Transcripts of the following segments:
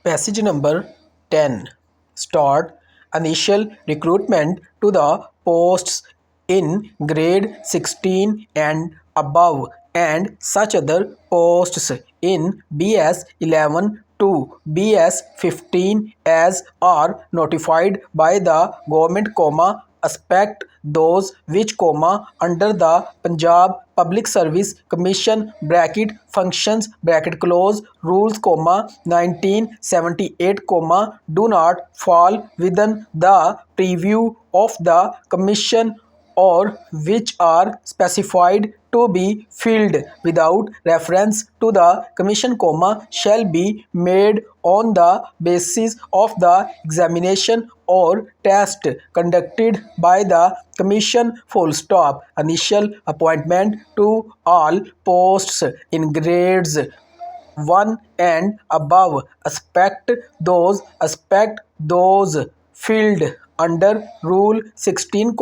Passage number 10. Start initial recruitment to the posts in grade 16 and above and such other posts in BS 11 to BS 15 as are notified by the government, aspect those which, under the Punjab Public Service Commission functions rules, 1978, do not fall within the preview of the commission or which are specified to be filled without reference to the commission, shall be made on the basis of the examination or test conducted by the commission, full stop. Initial appointment to all posts in grades 1 and above, aspect those filled under rule 16,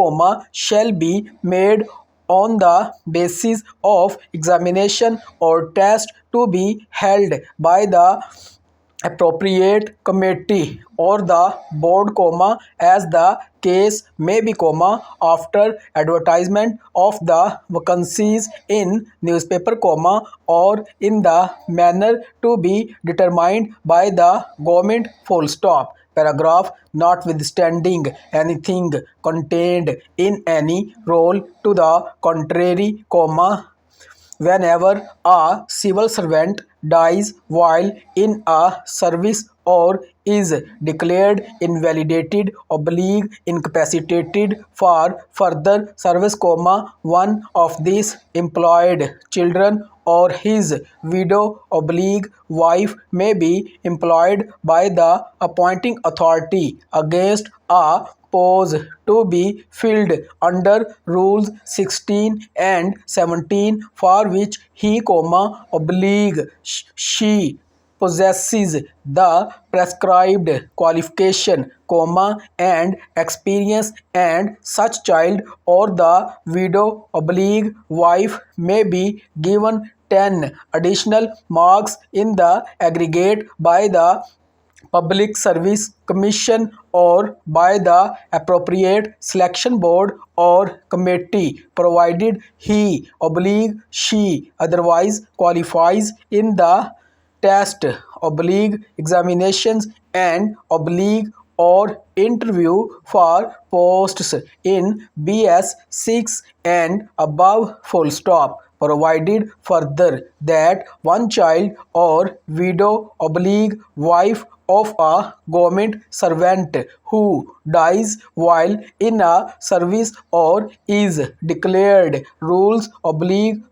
shall be made on the basis of examination or test to be held by the appropriate committee or the board, as the case may be, after advertisement of the vacancies in newspaper, or in the manner to be determined by the government, full stop. Paragraph. Notwithstanding anything contained in any roll to the contrary, whenever a civil servant dies while in a service or is declared invalidated incapacitated for further service, one of these employed children or his widow wife may be employed by the appointing authority against a pose to be filled under rules 16 and 17, for which he, she possesses the prescribed qualification, and experience, and such child or the widow wife may be given 10 additional marks in the aggregate by the Public Service Commission or by the appropriate selection board or committee, provided he she otherwise qualifies in the test examinations and or interview for posts in BS 6 and above, full stop. Provided further that one child or widow wife of a government servant who dies while in a service or is declared rules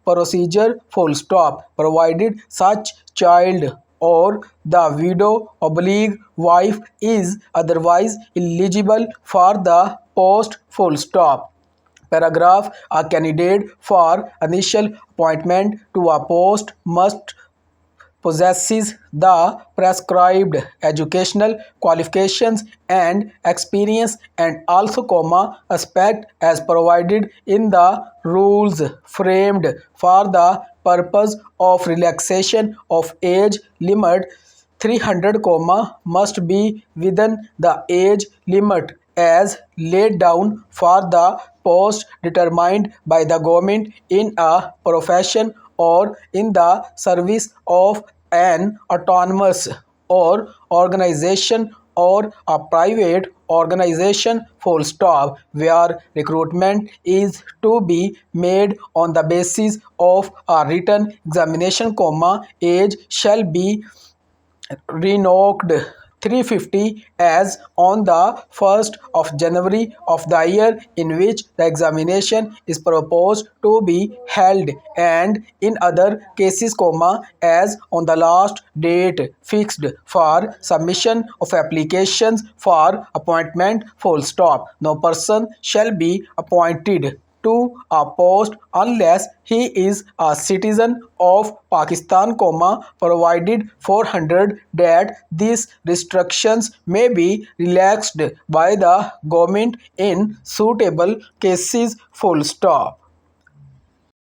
procedure, full stop, provided such child or the widow wife is otherwise eligible for the post, full stop. Paragraph. A candidate for initial appointment to a post must possesses the prescribed educational qualifications and experience, and also, aspect as provided in the rules framed for the purpose of relaxation of age limit 300, must be within the age limit as laid down for the post determined by the government in a profession or in the service of an autonomous or organization or a private organization, full stop, where recruitment is to be made on the basis of a written examination, age shall be renoked 350 as on the 1st of January of the year in which the examination is proposed to be held, and in other cases, as on the last date fixed for submission of applications for appointment, full stop. No person shall be appointed to a post unless he is a citizen of Pakistan, provided 400 that these restrictions may be relaxed by the government in suitable cases, full stop.